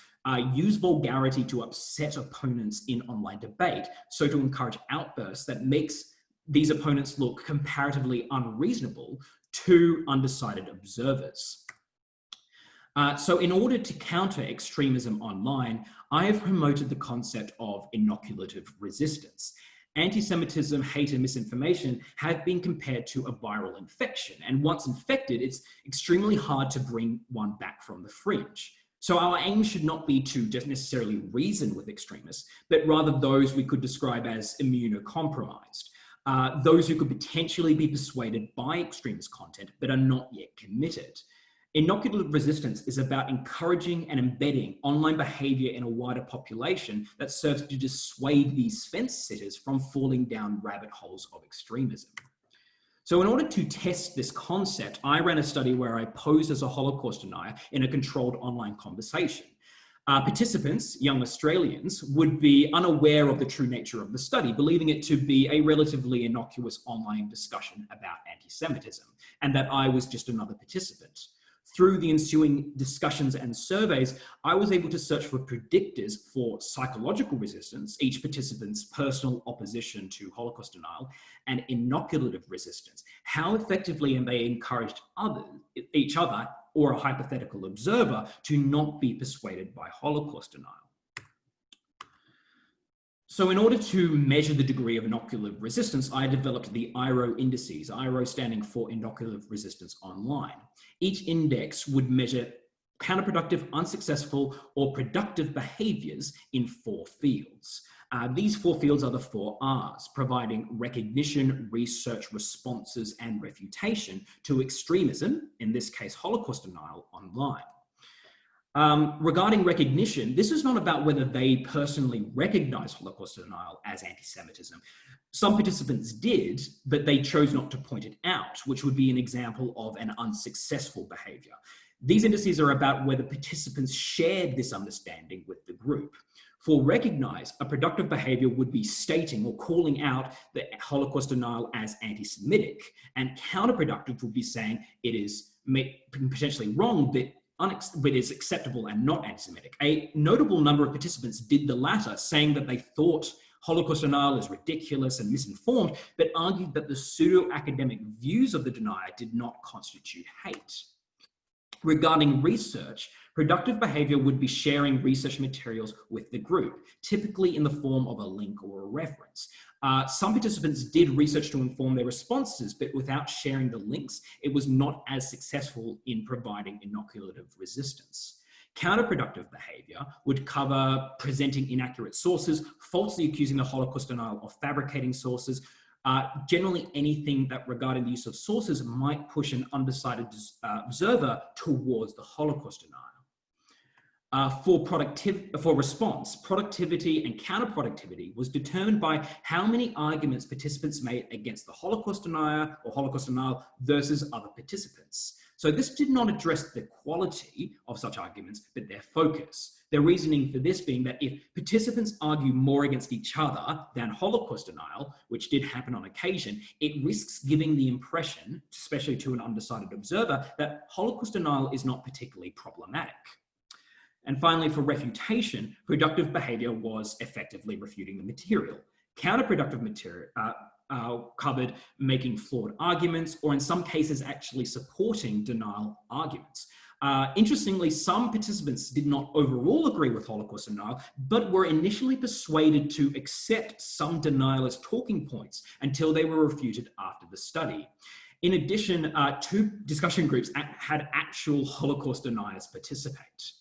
use vulgarity to upset opponents in online debate, so to encourage outbursts that makes these opponents look comparatively unreasonable to undecided observers. So in order to counter extremism online, I have promoted the concept of inoculative resistance. Anti-Semitism, hate, and misinformation have been compared to a viral infection, and once infected, it's extremely hard to bring one back from the fringe. So our aim should not be to just necessarily reason with extremists, but rather those we could describe as immunocompromised, those who could potentially be persuaded by extremist content, but are not yet committed. Inoculative resistance is about encouraging and embedding online behavior in a wider population that serves to dissuade these fence sitters from falling down rabbit holes of extremism. So in order to test this concept, I ran a study where I posed as a Holocaust denier in a controlled online conversation. Participants, young Australians, would be unaware of the true nature of the study, believing it to be a relatively innocuous online discussion about anti-Semitism, and that I was just another participant. Through the ensuing discussions and surveys, I was able to search for predictors for psychological resistance, each participant's personal opposition to Holocaust denial, and inoculative resistance. How effectively have they encouraged each other or a hypothetical observer to not be persuaded by Holocaust denial? So in order to measure the degree of inoculative resistance, I developed the IRO indices, IRO standing for inoculative resistance online. Each index would measure counterproductive, unsuccessful, or productive behaviors in 4 fields. These 4 fields are the 4 R's, providing recognition, research, responses, and refutation to extremism, in this case, Holocaust denial, online. Regarding recognition, this is not about whether they personally recognize Holocaust denial as anti-Semitism. Some participants did, but they chose not to point it out, which would be an example of an unsuccessful behavior. These indices are about whether participants shared this understanding with the group. For recognize, a productive behavior would be stating or calling out the Holocaust denial as anti-Semitic, and counterproductive would be saying it is potentially wrong, but is acceptable and not anti-Semitic. A notable number of participants did the latter, saying that they thought Holocaust denial is ridiculous and misinformed, but argued that the pseudo-academic views of the denier did not constitute hate. Regarding research, productive behavior would be sharing research materials with the group, typically in the form of a link or a reference. Some participants did research to inform their responses, but without sharing the links, it was not as successful in providing inoculative resistance. Counterproductive behavior would cover presenting inaccurate sources, falsely accusing the Holocaust denial of fabricating sources, generally anything that regarding the use of sources might push an undecided observer towards the Holocaust denial. For response, productivity and counterproductivity was determined by how many arguments participants made against the Holocaust denier or Holocaust denial versus other participants. So this did not address the quality of such arguments, but their focus. Their reasoning for this being that if participants argue more against each other than Holocaust denial, which did happen on occasion, it risks giving the impression, especially to an undecided observer, that Holocaust denial is not particularly problematic. And finally, for refutation, productive behavior was effectively refuting the material. Counterproductive material covered making flawed arguments, or in some cases, actually supporting denial arguments. Interestingly, some participants did not overall agree with Holocaust denial, but were initially persuaded to accept some denial as talking points until they were refuted after the study. In addition, 2 discussion groups had actual Holocaust deniers participate.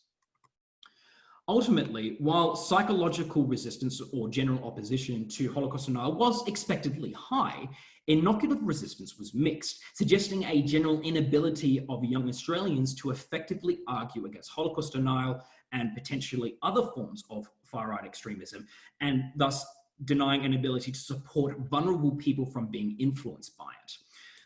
Ultimately, while psychological resistance or general opposition to Holocaust denial was expectedly high, inoculative resistance was mixed, suggesting a general inability of young Australians to effectively argue against Holocaust denial and potentially other forms of far-right extremism, and thus denying an ability to support vulnerable people from being influenced by it.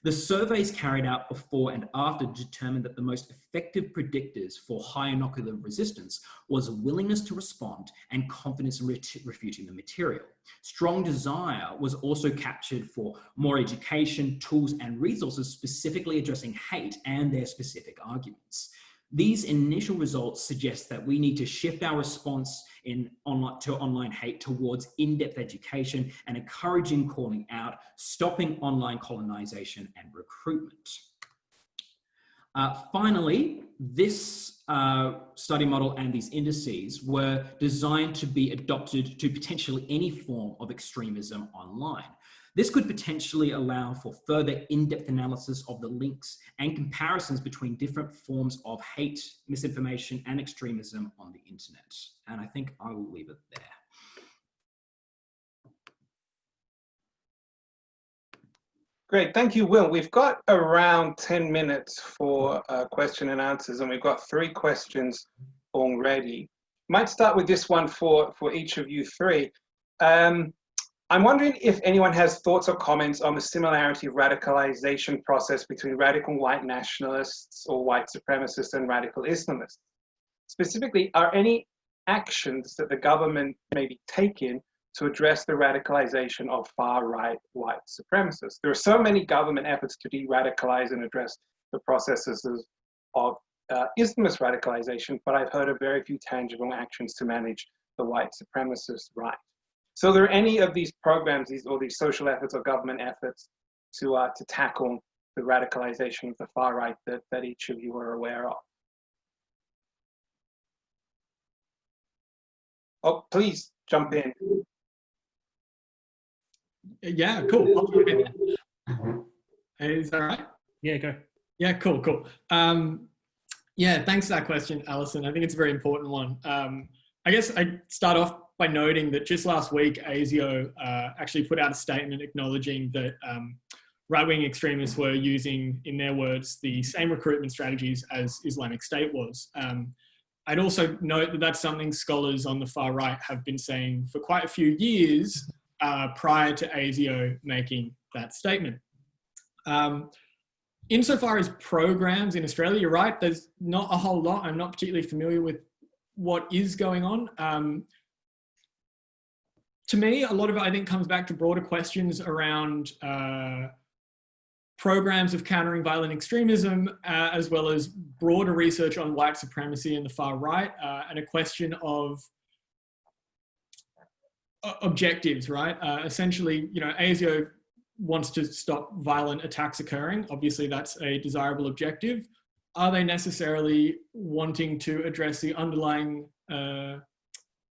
The surveys carried out before and after determined that the most effective predictors for high inoculative resistance was willingness to respond and confidence in refuting the material. Strong desire was also captured for more education, tools, and resources specifically addressing hate and their specific arguments. These initial results suggest that we need to shift our response to online hate towards in-depth education and encouraging calling out, stopping online colonization and recruitment. Finally, this study model and these indices were designed to be adopted to potentially any form of extremism online. This could potentially allow for further in-depth analysis of the links and comparisons between different forms of hate, misinformation, and extremism on the internet. And I think I will leave it there. Great, thank you, Will. We've got around 10 minutes for question and answers, and we've got 3 questions already. Might start with this one for each of you 3. I'm wondering if anyone has thoughts or comments on the similarity of radicalization process between radical white nationalists or white supremacists and radical Islamists. Specifically, are any actions that the government may be taking to address the radicalization of far-right white supremacists? There are so many government efforts to de-radicalize and address the processes of Islamist radicalization, but I've heard of very few tangible actions to manage the white supremacist right. So are there any of these programs, these social efforts or government efforts to tackle the radicalization of the far right that each of you are aware of? Oh, please jump in. Yeah, cool. Is that right? Yeah, go. Yeah, cool. Yeah, thanks for that question, Alison. I think it's a very important one. I guess I'd start off by noting that just last week, ASIO actually put out a statement acknowledging that right-wing extremists were using, in their words, the same recruitment strategies as Islamic State was. I'd also note that that's something scholars on the far right have been saying for quite a few years prior to ASIO making that statement. Insofar as programs in Australia, you're right, there's not a whole lot. I'm not particularly familiar with what is going on. To me, a lot of it, I think, comes back to broader questions around programs of countering violent extremism, as well as broader research on white supremacy and the far right, and a question of objectives, right? Essentially, ASIO wants to stop violent attacks occurring. Obviously, that's a desirable objective. Are they necessarily wanting to address the underlying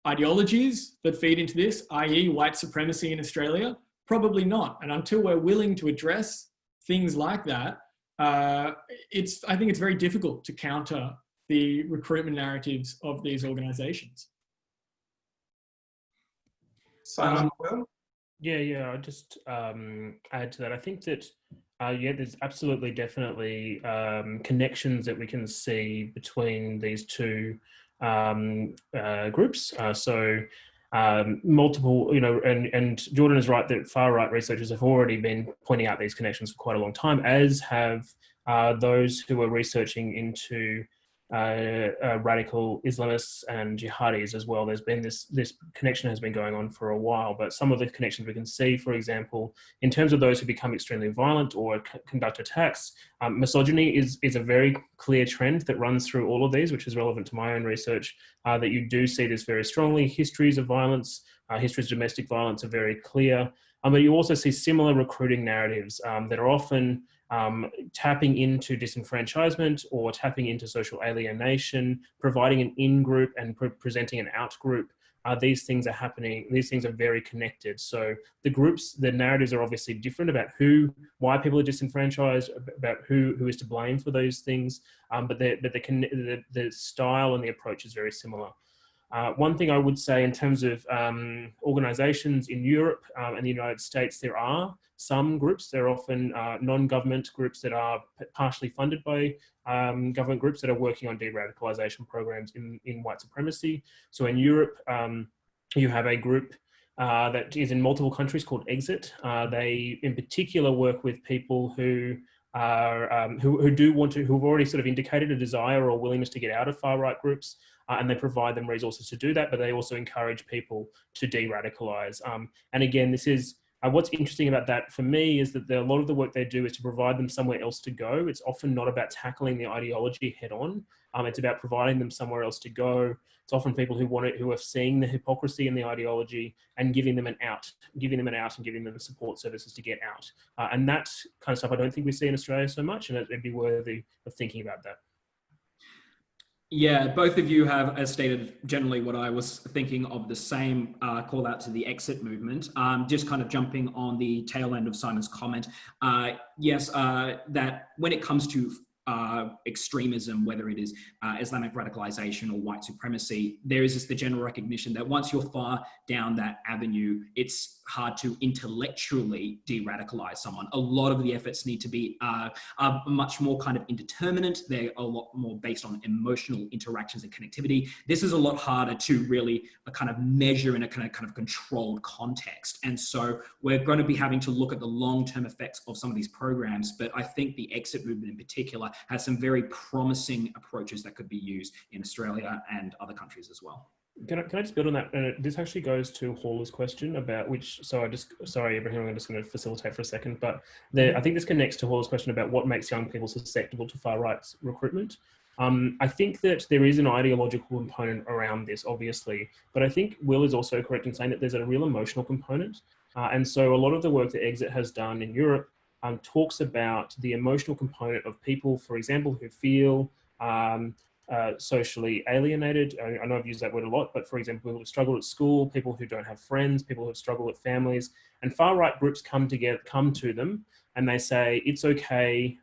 ideologies that feed into this, i.e. white supremacy in Australia? Probably not. And until we're willing to address things like that, I think it's very difficult to counter the recruitment narratives of these organizations. Simon, Will? Yeah, I'll just add to that. I think that, there's absolutely, definitely connections that we can see between these two groups. Multiple, and Jordan is right that far right researchers have already been pointing out these connections for quite a long time, as have those who are researching into radical Islamists and jihadis as well. There's been this connection has been going on for a while, but some of the connections we can see, for example, in terms of those who become extremely violent or conduct attacks, misogyny is a very clear trend that runs through all of these, which is relevant to my own research, that you do see this very strongly. Histories of violence, histories of domestic violence are very clear, but you also see similar recruiting narratives that are often tapping into disenfranchisement or tapping into social alienation, providing an in-group and presenting an out-group. These things are happening, these things are very connected. So the narratives are obviously different about why people are disenfranchised, about who is to blame for those things, but the style and the approach is very similar. One thing I would say in terms of organizations in Europe and the United States, there are some groups. They're often non-government groups that are partially funded by government groups that are working on de-radicalization programs in white supremacy. So in Europe, you have a group that is in multiple countries called Exit. They in particular work with people who are who've already sort of indicated a desire or willingness to get out of far-right groups, and they provide them resources to do that, but they also encourage people to de-radicalize. And again, this is what's interesting about that for me is that a lot of the work they do is to provide them somewhere else to go. It's often not about tackling the ideology head on. It's about providing them somewhere else to go. It's often people who are seeing the hypocrisy in the ideology and giving them an out and giving them support services to get out. And that kind of stuff I don't think we see in Australia so much, and it'd be worthy of thinking about that. Yeah, both of you have stated generally what I was thinking of, the same call out to the exit movement. Just kind of jumping on the tail end of Simon's comment. Yes, that when it comes to extremism, whether it is Islamic radicalization or white supremacy, there is just the general recognition that once you're far down that avenue, it's hard to intellectually de-radicalize someone. A lot of the efforts need to be are much more kind of indeterminate. They're a lot more based on emotional interactions and connectivity. This is a lot harder to really kind of measure in a kind of controlled context. And so we're going to be having to look at the long-term effects of some of these programs. But I think the exit movement in particular has some very promising approaches that could be used in Australia and other countries as well. Can I just build on that? This actually goes to Hall's question about sorry, Ibrahim, I'm just going to facilitate for a second, but I think this connects to Hall's question about what makes young people susceptible to far right recruitment. I think that there is an ideological component around this, obviously, but I think Will is also correct in saying that there's a real emotional component. And so a lot of the work that Exit has done in Europe talks about the emotional component of people, for example, who feel socially alienated. I know I've used that word a lot, but for example, people who struggle at school, people who don't have friends, people who struggle with families, and far right groups come to them and they say, it's okay,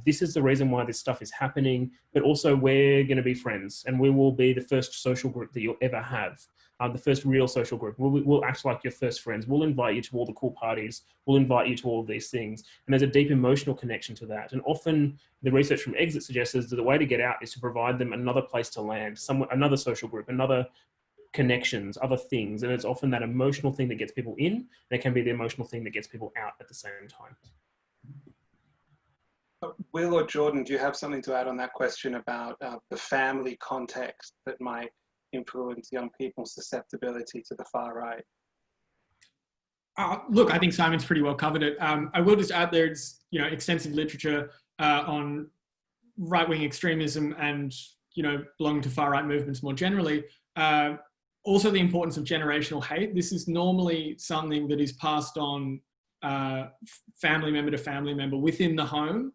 this is the reason why this stuff is happening, but also we're going to be friends and we will be the first social group that you'll ever have. The first real social group. We'll act like your first friends. We'll invite you to all the cool parties. We'll invite you to all of these things. And there's a deep emotional connection to that. And often the research from Exit suggests that the way to get out is to provide them another place to land, another social group, another connections, other things. And it's often that emotional thing that gets people in, and it can be the emotional thing that gets people out at the same time. Will or Jordan, do you have something to add on that question about the family context that might influence young people's susceptibility to the far right? Look, I think Simon's pretty well covered it. I will just add there's extensive literature on right-wing extremism and belonging to far right movements more generally. Also, the importance of generational hate. This is normally something that is passed on family member to family member within the home.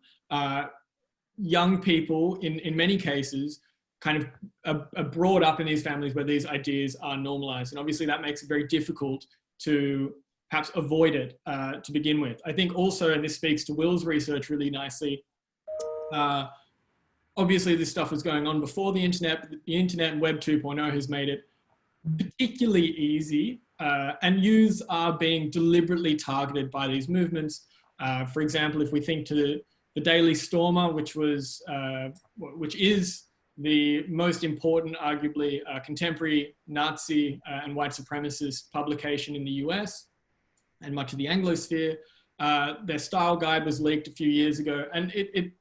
Young people, in many cases, kind of are brought up in these families where these ideas are normalized. And obviously that makes it very difficult to perhaps avoid it to begin with. I think also, and this speaks to Will's research really nicely, obviously this stuff was going on before the internet, but the internet and Web 2.0 has made it particularly easy, and youths are being deliberately targeted by these movements. For example, if we think to the Daily Stormer, which is the most important, arguably, contemporary Nazi and white supremacist publication in the US and much of the Anglosphere. Their style guide was leaked a few years ago, and it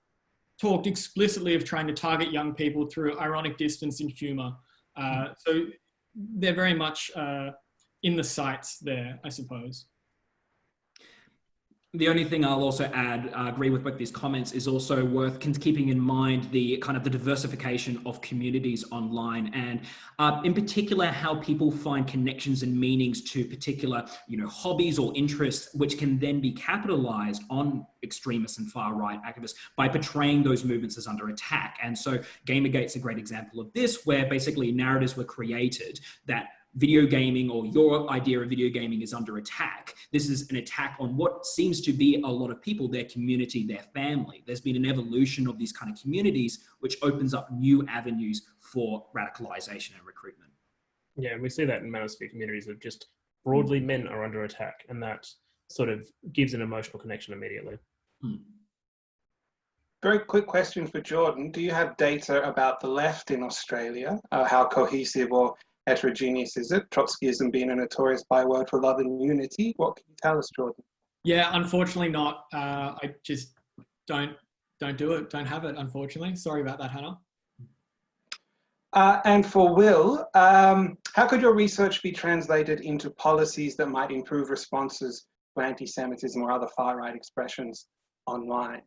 talked explicitly of trying to target young people through ironic distance and humor. So they're very much in the sights there, I suppose. The only thing I'll also add, agree with both these comments, is also worth keeping in mind the kind of the diversification of communities online, and in particular how people find connections and meanings to particular hobbies or interests, which can then be capitalized on extremists and far right activists by portraying those movements as under attack. And so Gamergate's a great example of this, where basically narratives were created that video gaming, or your idea of video gaming, is under attack. This is an attack on what seems to be a lot of people, their community, their family. There's been an evolution of these kind of communities, which opens up new avenues for radicalization and recruitment. Yeah, and we see that in manosphere communities of just broadly men are under attack, and that sort of gives an emotional connection immediately. Very quick question for Jordan. Do you have data about the left in Australia? How cohesive or heterogeneous is it? Trotskyism being a notorious byword for love and unity. What can you tell us, Jordan? Yeah, unfortunately not. I just don't do it. Don't have it, unfortunately. Sorry about that, Hannah. And for Will, how could your research be translated into policies that might improve responses to anti-Semitism or other far-right expressions online?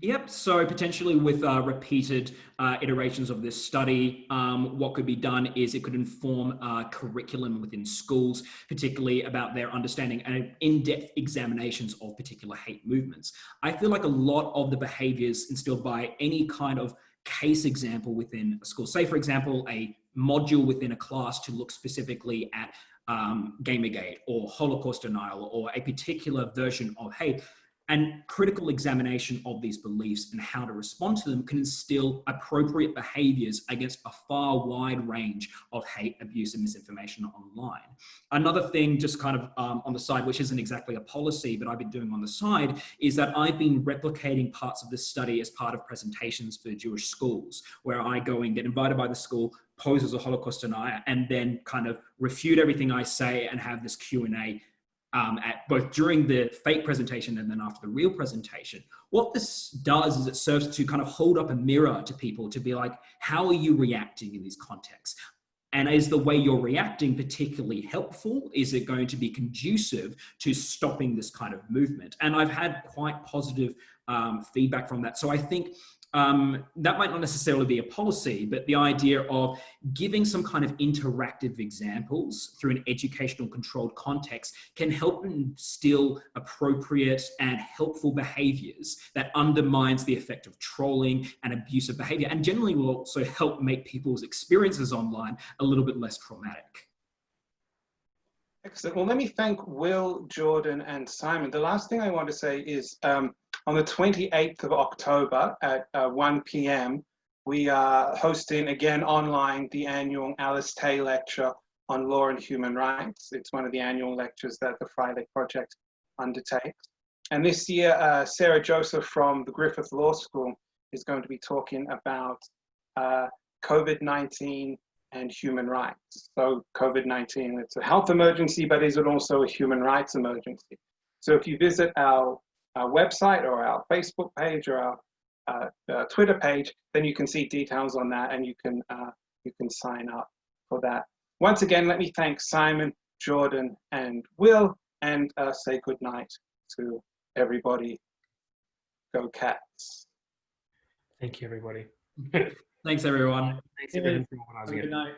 Yep, so potentially with repeated iterations of this study, what could be done is it could inform curriculum within schools, particularly about their understanding and in-depth examinations of particular hate movements. I feel like a lot of the behaviors instilled by any kind of case example within a school. Say, for example, a module within a class to look specifically at Gamergate or Holocaust denial or a particular version of hate, and critical examination of these beliefs and how to respond to them can instill appropriate behaviors against a far wide range of hate, abuse, and misinformation online. Another thing, just kind of on the side, which isn't exactly a policy, but I've been doing on the side, is that I've been replicating parts of this study as part of presentations for Jewish schools, where I go and get invited by the school, pose as a Holocaust denier, and then kind of refute everything I say and have this Q&A at both during the fake presentation and then after the real presentation. What this does is it serves to kind of hold up a mirror to people to be like, how are you reacting in these contexts? And is the way you're reacting particularly helpful? Is it going to be conducive to stopping this kind of movement? And I've had quite positive feedback from that. So I think that might not necessarily be a policy, but the idea of giving some kind of interactive examples through an educational controlled context can help instill appropriate and helpful behaviors that undermines the effect of trolling and abusive behavior, and generally will also help make people's experiences online a little bit less traumatic. Excellent. Well, let me thank Will, Jordan, and Simon. The last thing I want to say is on the 28th of October at 1 p.m., we are hosting again online the annual Alice Tay lecture on law and human rights. It's one of the annual lectures that the Freilich Project undertakes. And this year, Sarah Joseph from the Griffith Law School is going to be talking about COVID-19 and human rights. So COVID-19, it's a health emergency, but is it also a human rights emergency? So if you visit our website or our Facebook page or our Twitter page, then you can see details on that, and you can sign up for that. Once again, let me thank Simon, Jordan, and Will, and say good night to everybody. Go Cats. Thank you, everybody. Thanks, everyone. Thanks, everyone, for organizing it. Good night.